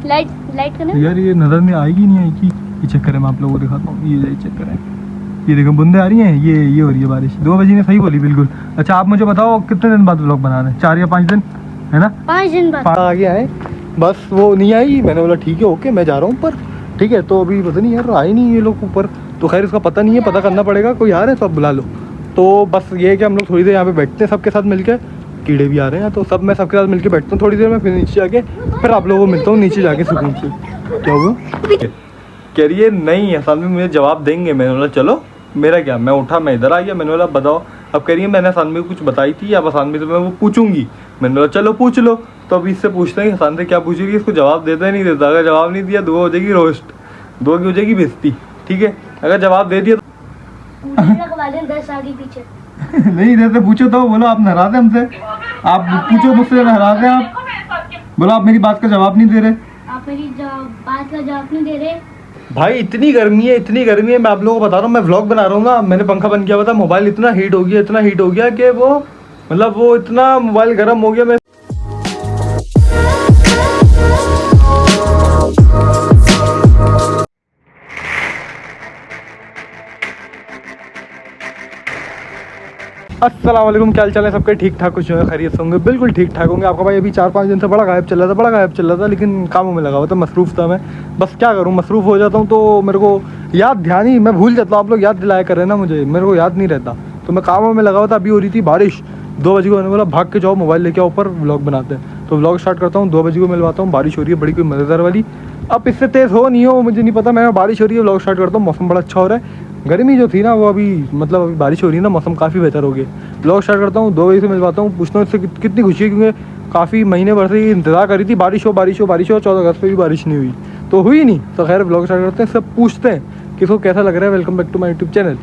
Light light करना यार ये नजर नहीं आएगी नहीं आएगी। ये चक्कर है, मैं आप लोगों को दिखाता हूँ। ये चक्कर है, ये देखो बूंदे आ रही हैं। ये हो रही है बारिश। 2 बजे ने सही बोली बिल्कुल। अच्छा आप मुझे बताओ कितने दिन बाद व्लॉग बना रहे हैं? 4 या 5 दिन है ना? 5 दिन बाद आगे आए, बस वो नहीं आई। मैंने बोला ठीक है ओके मैं जा रहा हूँ ऊपर। ठीक है, तो अभी पता नहीं यार आए नहीं ये लोग ऊपर। तो खैर इसका पता नहीं है, पता करना पड़ेगा। कोई आ रहा है तो आप बुला लो। तो बस ये है कि हम लोग थोड़ी देर यहाँ पे बैठते हैं सबके साथ मिलकर। कीड़े भी आ रहे हैं तो सब मैं सबके साथ मिलकर बैठता हूँ थोड़ी देर में, फिर नीचे जाके फिर आप लोगों को मिलता हूँ नीचे जाके सुकून से। क्या हुआ? कह रही है नहीं है सामने मुझे जवाब देंगे। मैंने बोला चलो, मेरा क्या, मैं उठा मैं इधर आ गया। मैंने बोला बताओ। अब कह रही है मैंने हसान को कुछ बताई थी, अब हसान से मैं वो पूछूंगी। मैंने बोला चलो पूछ लो। तो अभी इससे पूछते हैं हसान से क्या पूछेगी, इसको जवाब देता है नहीं देता। अगर जवाब नहीं दिया 2 हो जाएगी रोस्ट, 2 की हो जाएगी बेइज्जती। ठीक है, अगर जवाब दे दिया आगे पीछे नहीं देते पूछो तो बोलो आप नाराज हैं हमसे। आप पूछो मुझसे नाराज हैं आप। बोलो आप मेरी बात का जवाब नहीं दे रहे। आप मेरी बात का जवाब नहीं दे रहे। भाई इतनी गर्मी है, इतनी गर्मी है। मैं आप लोगों को बता रहा हूँ, मैं व्लॉग बना रहा हूँ ना, मैंने पंखा बंद किया हुआ था। मोबाइल इतना हीट हो गया, इतना हीट हो गया कि वो मतलब वो इतना मोबाइल गर्म हो गया। मैं अस्सलाम वालेकुम, क्या हाल चाल है सबके? ठीक ठाक कुछ होंगे, खैरियत होंगे, बिल्कुल ठीक ठाक होंगे। आपका भाई अभी 4-5 दिन से बड़ा गायब चल रहा था, लेकिन कामों में लगा हुआ था, मसरूफ़ था मैं। बस क्या करूँ, मसरूफ़ हो जाता हूँ तो मेरे को ध्यान ही मैं भूल जाता हूँ। आप लोग याद दिलाया कर रहे हैं ना मुझे, मेरे को याद नहीं रहता। तो मैं कामों में लगा हुआ था। अभी हो रही थी बारिश, 2 बजे को मैंने बोला भाग के जाओ मोबाइल लेके आओ ऊपर, व्लॉग बनाते हैं। तो व्लॉग स्टार्ट करता हूँ, 2 बजे को मिलवाता हूँ। बारिश हो रही है बड़ी कोई मज़ेदार वाली। अब इससे तेज़ हो नहीं हो मुझे नहीं पता। मैं बारिश हो रही है, व्लॉग स्टार्ट करता हूँ। मौसम बड़ा अच्छा हो रहा है। गर्मी जो थी ना वो अभी मतलब अभी बारिश हो रही है ना, मौसम काफ़ी बेहतर हो गया। व्लॉग स्टार्ट करता हूँ, 2 बजे से मिलवाता हूँ। पूछता हूँ इससे कितनी खुशी है, क्योंकि काफ़ी महीने भर से इंतज़ार करी थी बारिश हो बारिश हो बारिश हो। 14 अगस्त पे भी बारिश नहीं हुई तो हुई नहीं। तो खैर व्लॉग स्टार्ट करते हैं, सब पूछते हैं कि इसको कैसा लग रहा है। Welcome back to my YouTube channel.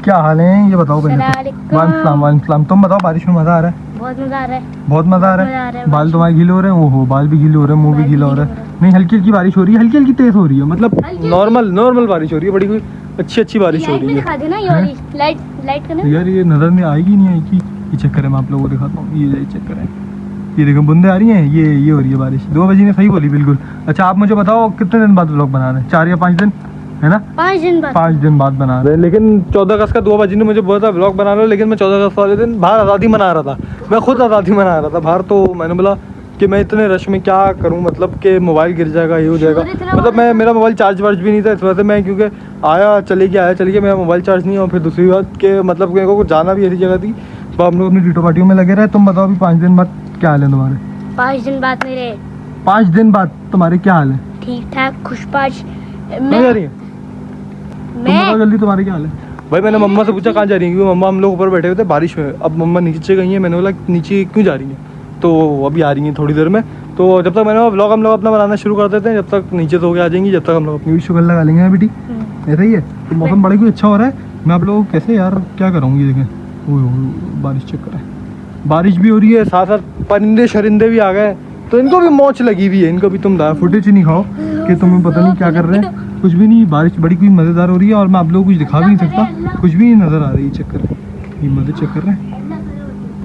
क्या हाल है ये बताओ पहले तो। वालेकुम। तुम बताओ बारिश में मज़ा आ रहा है? बहुत मजा आ रहा है। बहुत मज़ा आ रहा है। बाल तुम्हारे गीले हो रहे हैं? ओहो बाल भी गीले हो रहे हैं, मुँह भी गीला हो रहा है। नहीं हल्की हल्की बारिश हो रही है, हल्की हल्की तेज़ हो रही है, मतलब नॉर्मल बारिश हो रही है। बड़ी कोई अच्छी बारिश हो रही है। लाइट करना यार ये नज़र नहीं आएगी नहीं आएगी। ये चक्कर है, मैं आप लोगों को दिखाता हूँ। ये चक्कर है, ये देखो बूंदे आ रही हैं। ये हो रही है बारिश। 2 बजे ने सही बोली बिल्कुल। अच्छा आप मुझे बताओ कितने दिन बाद व्लॉग बना रहे हैं? 4 या 5 दिन है ना? 5 दिन बाद बना रहे हैं। लेकिन 14 अगस्त का 2 बजे ने मुझे बोला था व्लॉग बना लो, लेकिन मैं 14 अगस्त वाले दिन बाहर आज़ादी मना रहा था। मैं खुद आज़ादी मना रहा था बाहर। तो मैंने बोला कि मैं इतने रश में क्या करूं, मतलब कि मोबाइल गिर जाएगा, ये हो जाएगा। मतलब मेरा मोबाइल चार्ज वार्ज भी नहीं था, इस वजह से मैं क्योंकि आया चले गया मेरा मोबाइल चार्ज नहीं। और फिर दूसरी बात कि मतलब मेरे को जाना भी ऐसी जगह थी। तो हम लोग अपनी टीटो पार्टियों में लगे रहे। तुम बताओ अभी 5 दिन बाद क्या हाल है तुम्हारे? 5 दिन बाद मेरे 5 दिन बाद तुम्हारे क्या हाल है? ठीक ठाक खुशपाश। मैं जा रही है? तुम बताओ जल्दी तुम्हारे क्या हाल है? भाई मैंने मम्मा से पूछा कहाँ जा रही है, क्योंकि मम्मा हम लोग ऊपर बैठे हुए थे बारिश में। अब मम्मा नीचे गई हैं। मैंने बोला नीचे क्यों जा रही हैं? तो अभी आ रही हैं थोड़ी देर में। तो जब तक मैंने व्लॉग हम लोग अपना बनाना शुरू कर देते हैं, जब तक नीचे तो हो के आ जाएंगी, जब तक हम लोग अपनी भी शुगर लगा लेंगे बेटी। ऐसा ही है। तो मौसम बड़ा ही अच्छा हो रहा है। मैं आप लोगों को कैसे यार क्या करूँगी, देखें बारिश चक्कर है, बारिश भी हो रही है, साथ साथ परिंदे शरिंदे भी आ गए। तो इनको भी मौज लगी हुई है। इनको भी तुम फुटेज नहीं खाओ कि तुम्हें पता नहीं क्या कर रहे हैं। कुछ भी नहीं, बारिश बड़ी कोई मज़ेदार हो रही है और मैं आप लोगों को कुछ दिखा भी नहीं सकता, कुछ भी नहीं नज़र आ रही है। चक्कर है, ये मज़े चक्कर है,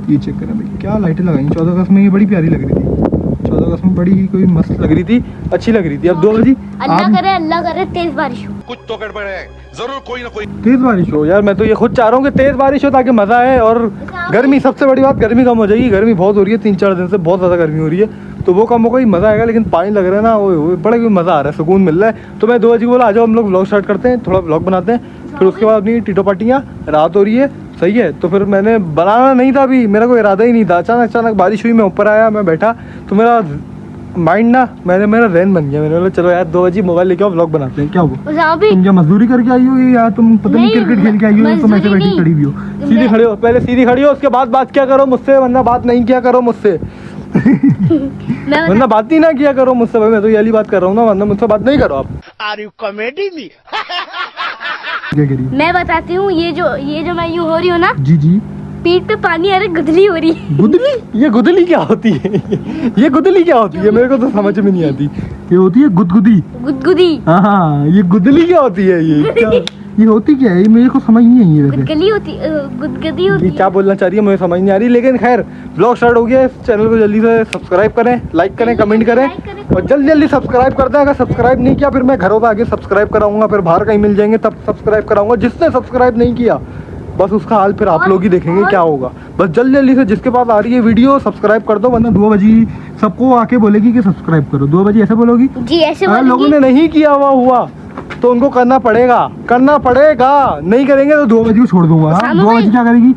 ये चक्कर है भाई। क्या लाइटें लगाई 14 अगस्त में, ये बड़ी प्यारी लग रही थी। 14 अगस्त में बड़ी कोई मस्त लग रही थी, अच्छी लग रही थी। अब 2 बजे अल्लाह करे तेज बारिश हो। कुछ तो गड़बड़ है, जरूर कोई ना कोई तेज़ बारिश हो। यार मैं तो ये खुद चाह रहा हूँ कि तेज़ बारिश हो ताकि मज़ा आए। और गर्मी, सबसे बड़ी बात गर्मी कम हो जाएगी। गर्मी बहुत हो रही है, 3-4 दिन से बहुत ज़्यादा गर्मी हो रही है। तो वो कम होगा ही, मज़ा आएगा। लेकिन पानी लग रहा है ना, वो बड़ा कोई मज़ा आ रहा है, सुकून मिल रहा है। तो मैं 2 बजे बोला आ जाओ हम लोग व्लॉग स्टार्ट करते हैं, थोड़ा व्लॉग बनाते हैं। फिर उसके बाद अपनी टीटो पार्टियाँ, रात हो रही है, सही है। तो फिर मैंने बनाना नहीं था, अभी मेरा कोई इरादा ही नहीं था। अचानक बारिश हुई, मैं ऊपर आया, मैं बैठा तो मेरा माइंड ना मेरा रैन बन गया। मैंने बोला चलो यार 2 बजे मोबाइल लेके आओ व्लॉग बनाते हैं। क्या हुआ? तुम क्या मजदूरी करके आई हो या तुम पता नहीं क्रिकेट खेल के आई हो? तुम ऐसे बैठी खड़ी भी हो? सीधी खड़ी हो, पहले सीधी खड़ी हो, उसके बाद बात क्या करो मुझसे, वरना बात नहीं किया करो मुझसे। वरना बात ही ना किया करो मुझसे। भाई मैं तो ये वाली बात कर रहा हूँ ना, वरना मुझसे बात नहीं करो आप। Are you comedy me? क्या करिए मैं बताती हूँ, ये जो मैं यूँ हो रही हूँ ना, जी पीठ पे पानी आ रहा है, गुदली हो रही है। गुदली? ये गुदली क्या होती है? ये गुदली क्या होती है? मेरे को तो समझ में नहीं आती। ये होती है गुदगुदी। गुदगुदी? हाँ, ये गुदली क्या होती है? ये क्या ये होती क्या है, ये मेरे को समझ नहीं आई है वैसे। गुदगली होती गुदगदी होती ये क्या बोलना चाह रही है मुझे समझ नहीं आ रही, लेकिन खैर ब्लॉग स्टार्ट हो गया है। चैनल को जल्दी से सब्सक्राइब करें, लाइक करें, कमेंट करें और जल्दी जल्दी सब्सक्राइब कर दें। अगर सब्सक्राइब नहीं किया फिर मैं घरों पे आके सब्सक्राइब कराऊंगा, फिर बाहर कहीं मिल जाएंगे तब सब्सक्राइब कराऊंगा। जिसने सब्सक्राइब नहीं किया बस उसका हाल फिर आप लोग ही देखेंगे क्या होगा। बस जल्दी जल्दी से जिसके पास आ रही है वीडियो सब्सक्राइब कर दो, वरना 2 बजे सबको आके बोलेगी कि सब्सक्राइब करो। 2 बजे ऐसे बोलोगी। जी ऐसे अगर लोगों ने नहीं किया हुआ तो उनको करना पड़ेगा नहीं करेंगे तो 2 बजे को छोड़ दूंगा। हाँ, 2 बजे क्या करेगी?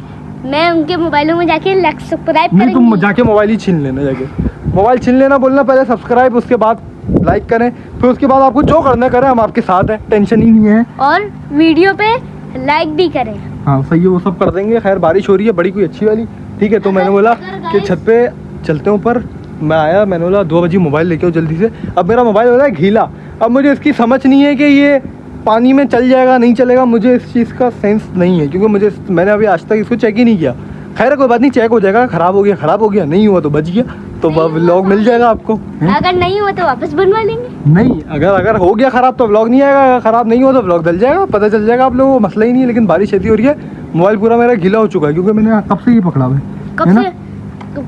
मैं उनके मोबाइलों में जाके सब्सक्राइब नहीं, तुम करूंगी। जाके मोबाइल ही छीन लेना, जाके मोबाइल छीन लेना, बोलना पहले सब्सक्राइब, उसके बाद लाइक करें, फिर उसके बाद आपको जो करना करें, हम आपके साथ हैं, टेंशन ही नहीं है। और वीडियो पे लाइक भी करें। हाँ सही है, वो सब कर देंगे। खैर बारिश हो रही है बड़ी कोई अच्छी वाली, ठीक है। तो मैंने बोला कि छत पे चलते हैं ऊपर। मैं आया, मैंने बोला 2 बजे मोबाइल लेके आओ जल्दी से। अब मेरा मोबाइल हो रहा है गीला। अब मुझे इसकी समझ नहीं है कि ये पानी में चल जाएगा नहीं चलेगा, मुझे इस चीज़ का सेंस नहीं है, क्योंकि मैंने अभी आज तक इसको चेक ही नहीं किया। खैर कोई बात नहीं, चेक हो जाएगा। खराब हो गया, नहीं हुआ तो बच गया, तो व्लॉग मिल जाएगा आपको। अगर नहीं हुआ तो वापस बनवा लेंगे। नहीं, अगर हो गया खराब तो व्लॉग नहीं आएगा, अगर खराब नहीं हुआ तो व्लॉग डल जाएगा, पता चल जाएगा आप लोगों को, मसला ही नहीं है। लेकिन बारिश ऐसी हो रही है, मोबाइल पूरा मेरा गीला हो चुका है, क्योंकि मैंने कब से ये पकड़ा हुआ है। कब है से? ना?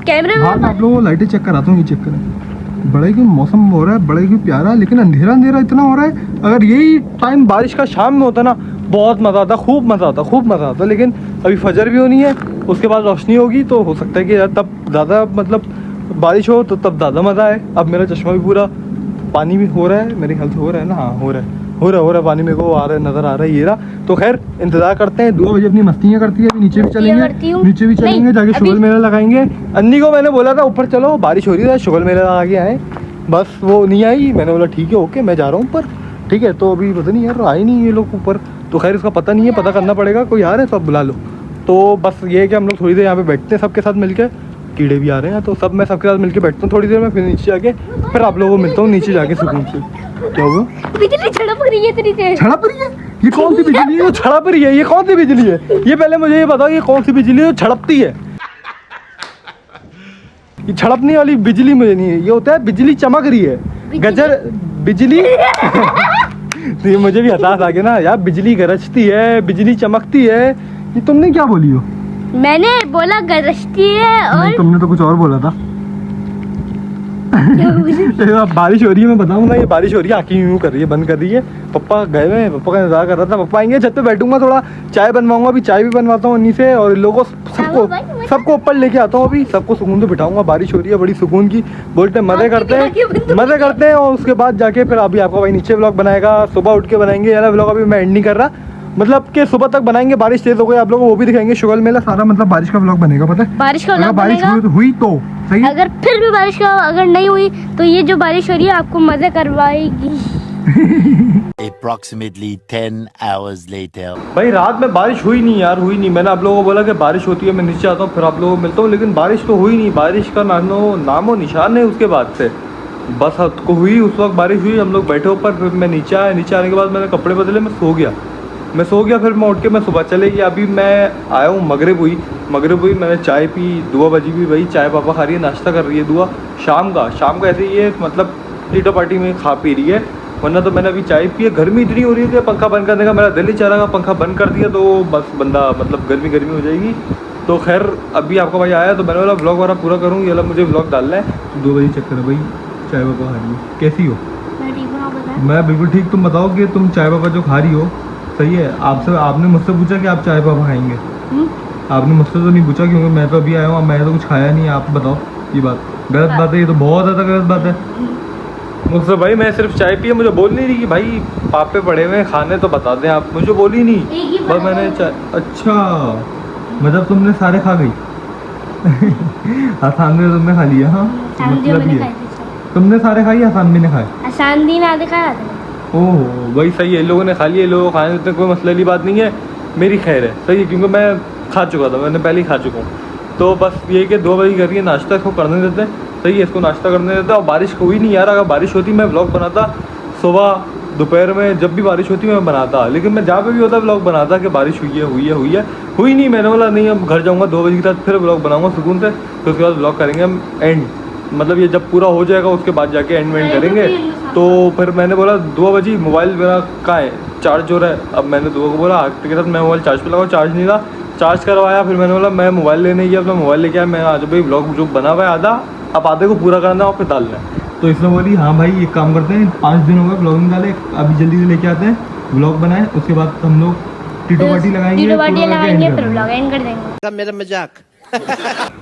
कैमरे हाँ, में मैं आप लोगों को लाइटें चेक कराता हूँ, ये चेक करें। बड़ा ही मौसम हो रहा है, बड़ा ही प्यारा, लेकिन अंधेरा अंधेरा इतना हो रहा है। अगर यही टाइम बारिश का शाम में होता ना, बहुत मज़ा आता, खूब मज़ा आता। लेकिन अभी फजर भी होनी है, उसके बाद रोशनी होगी, तो हो सकता है कि तब ज़्यादा मतलब बारिश हो, तो तब ज़्यादा मज़ा आए। अब मेरा चश्मा भी पूरा पानी भी हो रहा है, मेरे ख्याल से हो रहा है ना। हाँ हो रहा है पानी, मेरे को आ रहा है, नज़र आ रहा है ये रहा। तो खैर इंतज़ार करते हैं। 2 बजे अपनी मस्तियाँ करती है, अभी नीचे भी चलेंगे, जाके शुगल मेला लगाएंगे। अन्नी को मैंने बोला था ऊपर चलो, बारिश हो रही है, शुगल मेला लगा के आए, बस वो नहीं आई। मैंने बोला ठीक है ओके, मैं जा रहा हूँ ऊपर, ठीक है। तो अभी पता नहीं यार आए नहीं ये लोग ऊपर, तो खैर इसका पता नहीं है, पता करना पड़ेगा। कोई आ रहा है तो अब बुला लो। तो बस ये है कि हम लोग थोड़ी देर यहाँ पे बैठते हैं सबके साथ मिलके। कीड़े भी आ रहे हैं, तो सब मैं सबके साथ मिलके बैठता हूँ थोड़ी देर में, फिर नीचे जाके फिर आप लोगों को मिलता हूँ नीचे जाके सुकून से। क्या हुआ? बिजली छड़प रही है इतनी तेज। छड़प रही है? ये कौन सी बिजली है जो छड़प रही है? ये कौन सी बिजली है? ये पहले मुझे ये बताओ, ये कौन सी बिजली है जो छड़पती है? ये छड़पने वाली बिजली मुझे नहीं है, ये होता है बिजली चमक रही है, गजर बिजली। तो ये मुझे भी हताश आ गया ना यार, बिजली गरजती है, बिजली चमकती है, ये तुमने क्या बोली हो? मैंने बोला गरजती है और तुमने तो कुछ और बोला था। बारिश हो रही है, मैं बताऊँ ना, ये बारिश हो रही है, आँखें यूँ कर रही है, बंद कर रही है। पापा गए हुए हैं, पापा का इंतजार कर रहा था। पापा आएंगे, छत पे बैठूंगा, थोड़ा चाय बनवाऊंगा, अभी चाय भी बनवाता हूँ अन्नी से, और लोगों सबको ऊपर लेके आता हूँ, अभी सबको सुकून से बिठाऊंगा। बारिश हो रही है बड़ी सुकून की, बोलते मजे करते हैं। और उसके बाद जाके फिर अभी आपको भाई नीचे व्लॉग बनाएगा, सुबह उठ के बनाएंगे यार व्लॉग। अभी मैं एंड नहीं कर रहा, मतलब कि सुबह तक बनाएंगे। बारिश तेज हो गई, आप लोगों को वो भी दिखाएंगे, शुगल मेला सारा, मतलब बारिश का व्लॉग बनेगा, पता है? बारिश का व्लॉग बारिश बनेगा। हुई तो सही। अगर फिर भी बारिश का अगर नहीं हुई तो ये जो बारिश हो रही है आपको मजे करवाएगी। Approximately 10 hours later. भाई रात में बारिश हुई नहीं यार, हुई नहीं। मैंने आप लोगों को बोला कि बारिश होती है, मैं नीचे आता हूँ, फिर आप लोगों को मिलता हूँ, लेकिन बारिश तो हुई नहीं। बारिश का नामो निशान है उसके बाद से। बस हद को हुई, उस वक्त बारिश हुई, हम लोग बैठे ऊपर, फिर मैं नीचे आया। नीचे आने के बाद मैंने कपड़े बदले, मैं सो गया। फिर मैं उठ के मैं सुबह चले गया। अभी मैं आया हूँ, मगरिब हुई, मैंने चाय पी, दुआ बजी भी, भाई चाय पापा खा रही है, नाश्ता कर रही है। दुआ शाम का ऐसे ही है, मतलब टीटो पार्टी में खा पी रही है, वरना तो मैंने अभी चाय पी है। गर्मी इतनी हो रही है कि पंखा बंद करने का मेरा दिल ही चाह रहा, पंखा बंद कर दिया तो बस बंदा मतलब गर्मी हो जाएगी। तो खैर अभी आपका भाई आया तो मैंने बोला व्लॉग वाला पूरा करूँ, ये वाला मुझे व्लॉग डालना है। 2 बजे चक्कर है भाई, चाय पापा खा रही हो, कैसी हो? मैं बिल्कुल ठीक। तुम बताओ कि तुम चाय पापा जो खा रही हो सही है? आपने मुझसे पूछा कि आप चाय पापा खाएंगे? आपने मुझसे तो नहीं पूछा, क्योंकि मैं तो अभी आया हूँ, मैंने तो कुछ खाया नहीं। आप बताओ, ये बात गलत बात है, ये तो बहुत ज़्यादा गलत बात है मुझसे। भाई मैं सिर्फ चाय पिया, मुझे बोल नहीं रही कि भाई पापे पड़े हुए खाने तो बता दें आप, मुझे बोली नहीं। बस मैंने चाय, अच्छा मतलब तुमने सारे खा गई। आसान भी तुमने खा लिया? हाँ मतलब ये तुमने सारे खाई, आसान भी ने खाए? आसान दिन आधे खाया। ओह भाई सही है, इन लोगों ने खा लिया, इन लोगों को खाने देते, कोई मसले की बात नहीं है, मेरी खैर है, सही है, क्योंकि मैं खा चुका था, मैंने पहले ही खा चुका हूँ। तो बस ये कि 2 बजे करिए नाश्ता, इसको करने देते हैं, सही है, इसको नाश्ता करने देते हैं। और बारिश हुई नहीं यार, अगर बारिश होती मैं व्लॉग बनाता सुबह दोपहर में, जब भी बारिश होती मैं बनाता, लेकिन मैं जहाँ पे भी होता व्लॉग बनाता कि बारिश हुई नहीं। मैंने बोला नहीं, अब घर जाऊँगा 2 बजे के साथ, फिर व्लॉग बनाऊँगा सुकून से, फिर उसके बाद व्लॉग करेंगे हम एंड, मतलब ये जब पूरा हो जाएगा उसके बाद जाके एंड करेंगे। तो फिर मैंने बोला 2 बजे मोबाइल मेरा कहाँ है, चार्ज हो रहा है। अब मैंने दुआ को बोला आरती के साथ मैं मोबाइल चार्ज पे लगाऊँ, चार्ज नहीं था, चार्ज करवाया। फिर मैंने बोला मैं मोबाइल लेने गया, अपना मोबाइल लेके आया। मैं आज भाई ब्लॉग जो बना हुआ है आधा, अब आधे को पूरा करना है और फिर डालना है। तो इसने बोली हाँ भाई एक काम करते हैं, 5 दिन हो गए ब्लॉगिंग डाले, अभी जल्दी से लेके आते हैं ब्लॉग बनाए, उसके बाद हम लोग टीटो पार्टी लगाएंगे, टीटो पार्टी पूरा करके लगाएंगे, end फिर कर व्लॉग एंड कर देंगे। मेरा मजाक।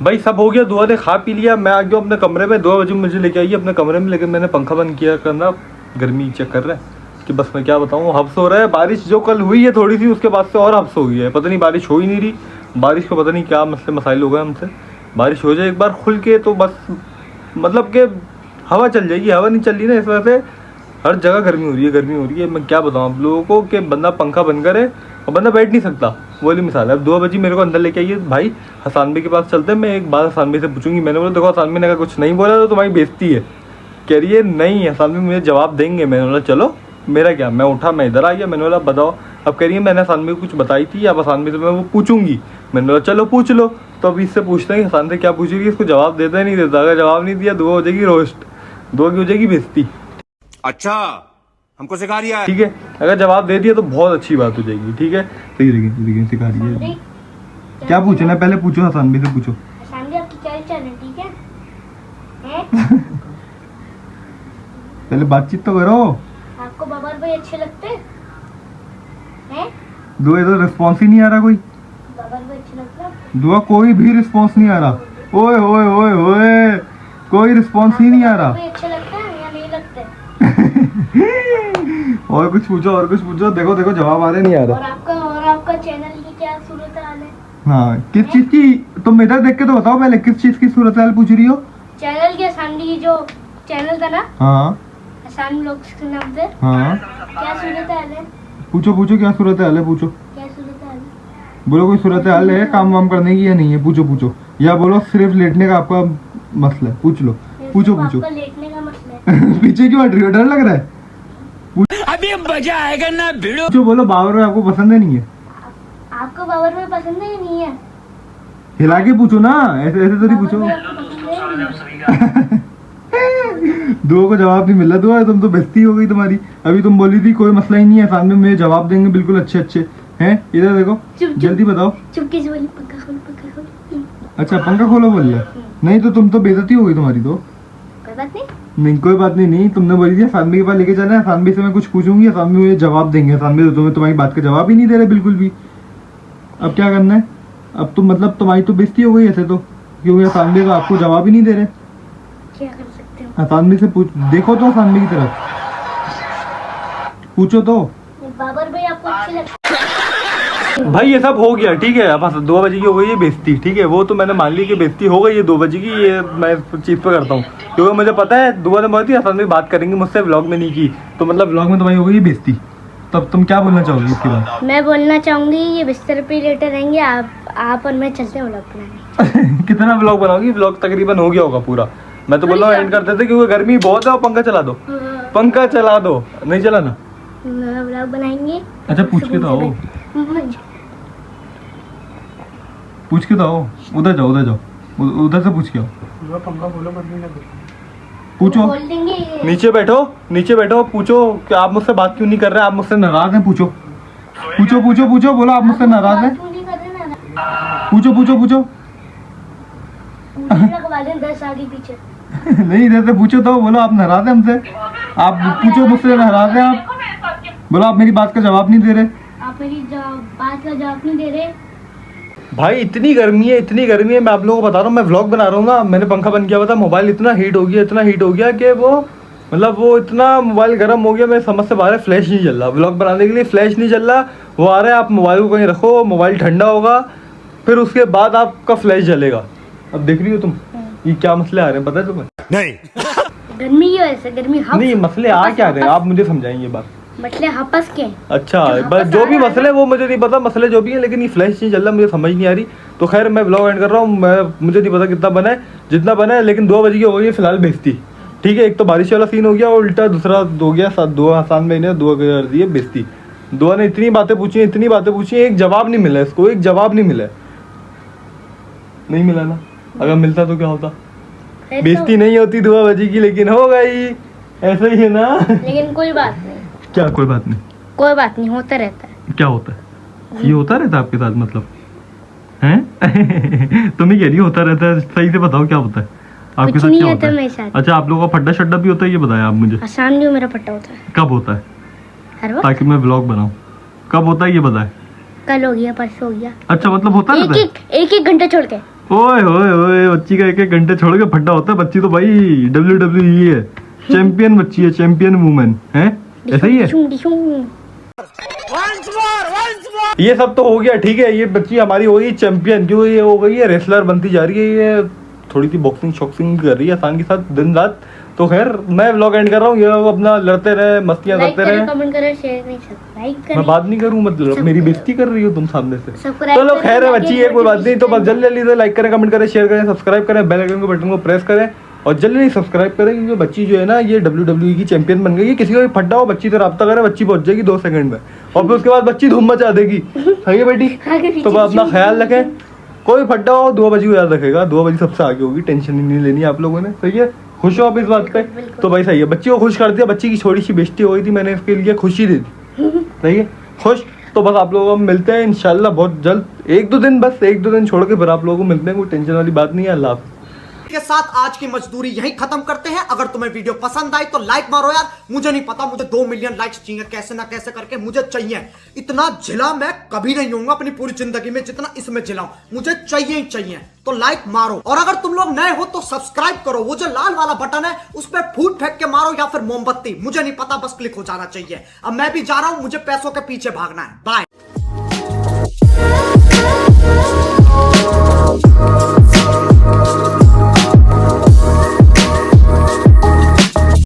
भाई सब हो गया, दुआ ने खा पी लिया। मैं आ गया अपने कमरे में, 2 बजे मुझे लेके आई अपने कमरे में, लेकिन मैंने पंखा बंद किया करना, गर्मी चेक कर रहा है कि बस मैं क्या बताऊँ, हफ्स हो रहा है। बारिश जो कल हुई है थोड़ी सी, उसके बाद से और हफ्स हो गई है, पता नहीं बारिश हो ही नहीं रही। बारिश को पता नहीं क्या मसले मसाइल हो गए हमसे। बारिश हो जाए एक बार खुल के तो बस मतलब कि हवा चल जाएगी, हवा नहीं चल रही ना, इस वजह से हर जगह गर्मी हो रही है, गर्मी हो रही है। मैं क्या बताऊँ आप लोगों को कि बंदा पंखा बंद करे और बंदा बैठ नहीं सकता, वो वाली मिसाल है। अब 2 बजे मेरे को अंदर लेके आइए, भाई हसान भाई के पास चलते हैं, मैं एक बात हसान भाई से पूछूंगी। मैंने बोला देखो हसान भाई ने अगर कुछ नहीं बोला तो तुम्हारी बेइज्जती है। कह रही है नहीं हसान भाई मुझे जवाब देंगे। मैंने बोला चलो मेरा क्या, मैं उठा मैं इधर आ गया। मैंने बोला बताओ। अब कह रही है मैंने हसान भाई को कुछ बताई थी, अब हसान भाई से मैं वो पूछूंगी। मैंने बोला चलो पूछ लो। तो अभी इससे पूछते हैं हसान से क्या पूछेगी, इसको जवाब देता ही नहीं देता। अगर जवाब नहीं दिया दुआ हो जाएगी रोस्ट, दुआ की हो जाएगी बेइज्जती। अच्छा हमको सिखा रिया है। ठीक है, अगर जवाब दे दिया तो बहुत अच्छी बात हो जाएगी। ठीक है तो ये देखिए सिखा रही है। क्या पूछना है पहले पूछो, हसान भाई से पूछो। हसान भाई आपकी क्या चल रही है, ठीक है? पहले बातचीत तो करो। आपको बबर भाई अच्छे लगते हैं? दुआ इधर रिस्पॉन्स ही नहीं आ रहा कोई। बबर भाई अच्छे लगते हैं? दुआ कोई भी रिस्पॉन्स नहीं आ रहा। ओए ओए ओए ओए कोई रिस्पॉन्स ही नहीं आ रहा। भाई अच्छे लगते हैं या नहीं लगते? और कुछ पूछो, और कुछ पूछो। देखो देखो जवाब आ रहे नहीं आ और रहा। आपका चैनल की क्या सूरत हाल है? हाँ किस चीज की, तुम इधर देख के तो बताओ पहले किस चीज की सूरत हाल पूछ रही हो। चैनल के हसान की जो चैनल था ना, हाँ हसान व्लॉग्स के नाम से, हाँ क्या सूरत हाल है? पूछो पूछो क्या सूरत हाल है, पूछो। क्या सूरत हाल है? बोलो कोई सूरत हाल है काम वाम करने की या नहीं है, पूछो पूछो। या बोलो सिर्फ लेटने का आपका मसला है, पूछ लो। पूछो सिर्फ पूछो। आपका लेटने का मसला है। पीछे क्यों हट रही हो, डर लग रहा है? अभी मजा आएगा ना भिड़ो। पूछो, बोलो बाबर भाई आपको पसंद है नहीं है? आपको बाबर भाई पसंद है या नहीं है? हिला के पूछो ना, ऐसे ऐसे तो नहीं पूछो। बाबर भाई आपको पसंद है या नहीं है? दुआ को जवाब नहीं मिल रहा। दुआ तुम तो बेइज्जती हो गई तुम्हारी। अभी तुम बोली थी कोई मसला ही नहीं है, सामने मुझे जवाब देंगे बिल्कुल अच्छे अच्छे हैं। इधर देखो चुप चुप जल्दी बताओ। चुपके से बोली पंखा खोल पंखा खोल। अच्छा पंखा खोलो बोल रहा है। नहीं तो तुम तो बेइज्जती हो गई तुम्हारी तो। कोई बात नहीं। नहीं कोई बात नहीं, नहीं तुमने बोली थी सानवी के पास लेके जाना है, सानवी से मैं कुछ पूछूंगी, सानवी मुझे जवाब देंगे। सानवी तो तुम्हें तुम्हारी बात का जवाब ही नहीं दे रहे बिल्कुल भी। अब क्या करना है? अब तो मतलब तुम्हारी तो बेइज्जती हो गई ऐसे तो, क्योंकि सानवी तो आपको जवाब ही नहीं दे रहे। क्या कर सकते हो? सानवी से पूछ, देखो तो सानवी की तरफ पूछो तो। बाबर भाई आपको अच्छे लगते भाई ये सब हो गया ठीक है। अब 2 बजे की हो गई है बेइज्जती, ठीक है वो तो मैंने मान ली कि बेइज्जती हो गई है 2 बजे की। ये मैं चीज़ पे करता हूँ क्योंकि मुझे पता है दुआ ने बहुत ही आसान में बात करेंगे मुझसे, व्लॉग में नहीं की, तो मतलब व्लॉग में तुम्हारी हो गई है बेइज्जती। तब तुम क्या बोलना चाहोगी इसके बाद? मैं बोलना चाहूंगी ये बिस्तर पे लेटे रहेंगे आप और मैं चलते हैं व्लॉग बनाने। कितना व्लॉग बनाओगी? व्लॉग तकरीबन हो गया होगा पूरा। मैं तो बोल रहा हूँ एंड करते थे क्योंकि गर्मी बहुत है और पंखा चला दो, पंखा चला दो। नहीं चलाना? व्लॉग बनाएंगे। अच्छा पूछ के तो आओ, पूछ के तो आओ। उधर जाओ उधर जाओ, उधर से पूछ के आओ। पूछो, बोल देंगे। नीचे बैठो, नीचे बैठो, पूछो कि आप मुझसे बात क्यों नहीं कर रहे, आप मुझसे नाराज हैं? पूछो पूछो पूछो पूछो, बोलो आप मुझसे नाराज हैं? क्यों नहीं कर रहे ना? पूछो पूछो पूछो। लगवा दें 10 आगे पीछे। नहीं इधर से पूछो तो, बोलो आप नाराज हैं हमसे? आप पूछो मुझसे नाराज हैं आप? बोलो आप मेरी बात का जवाब नहीं दे रहे। आप मेरी बात का जवाब नहीं दे रहे। भाई इतनी गर्मी है, इतनी गर्मी है, मैं आप लोगों को बता रहा हूँ। मैं व्लॉग बना रहा हूँ ना, मैंने पंखा बंद किया हुआ था, मोबाइल इतना हीट हो गया, इतना हीट हो गया कि वो मतलब वो इतना मोबाइल गर्म हो गया, मेरे समझ से बाहर है। फ्लैश नहीं चल रहा व्लॉग बनाने के लिए, फ्लैश नहीं चल रहा। वो आ रहा है आप मोबाइल को कहीं रखो, मोबाइल ठंडा होगा, फिर उसके बाद आपका फ्लैश जलेगा। अब देख रही हो तुम ये क्या मसले आ रहे हैं, पता है तुम्हें? नहीं गर्मी की वजह से, गर्मी नहीं मसले आ क्या रहे हैं आप मुझे समझाएंगे बात। मतलब हपस के। अच्छा बस जो भी मसले वो मुझे नहीं पता, मसले जो भी है, लेकिन ये फ्लैश नहीं चल रहा, मुझे समझ नहीं आ रही। तो खैर मैं ब्लॉग एंड कर रहा हूँ। मुझे नहीं पता कितना बना है, जितना बना है, लेकिन 2 बजे की हो गई है फिलहाल बेइज्जती। ठीक है, एक तो बारिश वाला सीन हो गया और उल्टा दूसरा हो गया दुआ हसान में ने दुआ कर दी है बेइज्जती। दुआ ने इतनी बातें पूछी, इतनी बातें पूछी, एक जवाब नहीं मिला इसको, एक जवाब नहीं मिला। नहीं मिला ना, अगर मिलता तो क्या होता? बेइज्जती नहीं होती 2 बजे की, लेकिन हो गई। ऐसा ही है ना? लेकिन कोई बात नहीं। क्या कोई बात नहीं? कोई बात नहीं, होता रहता है। क्या होता है? ये होता रहता है आपके साथ मतलब? हैं? तुम ही कह रही हो होता रहता है, सही से बताओ क्या होता है आपके कुछ साथ? नहीं क्या होता होता मेरे है? साथ। अच्छा, आप लोगों का फड्डा शड्डा भी होता है, ये बताया आप मुझे। आसान जो मेरा पट्टा होता है कब होता है? हर वक्त। ताकि मैं व्लॉग बनाऊं। कब होता है ये बताए? कल हो गया, परसों हो गया, अच्छा, मतलब होता रहता है? एक घंटा छोड़ के। ओए ओए ओए, बच्ची का एक घंटे छोड़ के फड्डा होता है? बच्ची तो भाई WWE है, चैंपियन बच्ची है, चैंपियन वुमेन है, ऐसा ही है। डिशूं। ये सब तो हो गया, ठीक है। ये बच्ची हमारी हो गई चैंपियन, जो ये हो गई है रेसलर बनती जा रही है। ये थोड़ी सी बॉक्सिंग शॉक्सिंग कर रही है आसान के साथ दिन रात। तो खैर, मैं व्लॉग एंड कर रहा हूँ। ये लोग अपना लड़ते रहे, मस्तियां लाइक करते करें, रहे। कमेंट करें, शेयर करें, सब्सक्राइब मैं करें। बात नहीं करूँ, मतलब मेरी बेइज्जती कर रही हो तुम सामने से। सब्सक्राइब चलो करें, खैर है लाइक बच्ची, ये कोई बात नहीं। तो बस करें। जल्दी जल्दी से लाइक करें, कमेंट करें, शेयर करें, सब्सक्राइब करें, बेल आइकन के बटन को प्रेस करें और जल्दी सब्सक्राइब करें, क्योंकि बच्ची जो है ना ये WWE की चैंपियन बन गई है। किसी का भी फड्डा हो, बच्ची से रब्ता करें, बच्ची पहुंच जाएगी 2 सेकंड में, और फिर उसके बाद बच्ची धूम मचा देगी। सही है बेटी? आगे पीछे तो बस अपना पीछे ख्याल रखें। कोई फड्डा हो, 2 बजे को याद रखेगा, 2 बजे सबसे आगे होगी, टेंशन ही नहीं लेनी आप लोगों ने। सही है? खुश हो आप इस बात पे? तो भाई सही है, बच्ची को खुश कर दिया। बच्ची की छोटी सी बेइज्जती हो गई थी, मैंने इसके लिए खुशी दे दी। सही है? खुश? तो बस आप लोगों को हम मिलते हैं इंशाल्लाह बहुत जल्द। 1-2 दिन, बस 1-2 दिन छोड़ के फिर आप लोगों को मिलते हैं। कोई टेंशन वाली बात नहीं है। अल्लाह हाफ़िज़। के साथ आज की मजदूरी यहीं खत्म करते हैं। अगर तुम्हें वीडियो पसंद आई तो लाइक मारो यार। मुझे नहीं पता, मुझे 2 मिलियन लाइक्स चाहिए, कैसे ना कैसे करके मुझे चाहिए। इतना झिला मैं कभी नहीं होऊंगा अपनी पूरी जिंदगी में जितना इसमें झिलाऊं। मुझे चाहिए ही चाहिए। तो लाइक मारो, और अगर तुम लोग नए हो तो सब्सक्राइब करो। वो जो लाल वाला बटन है उस पर फूट फेंक के मारो या फिर मोमबत्ती, मुझे नहीं पता, बस क्लिक हो जाना चाहिए। अब मैं भी जा रहा हूं, मुझे पैसों के पीछे भागना है। बाय।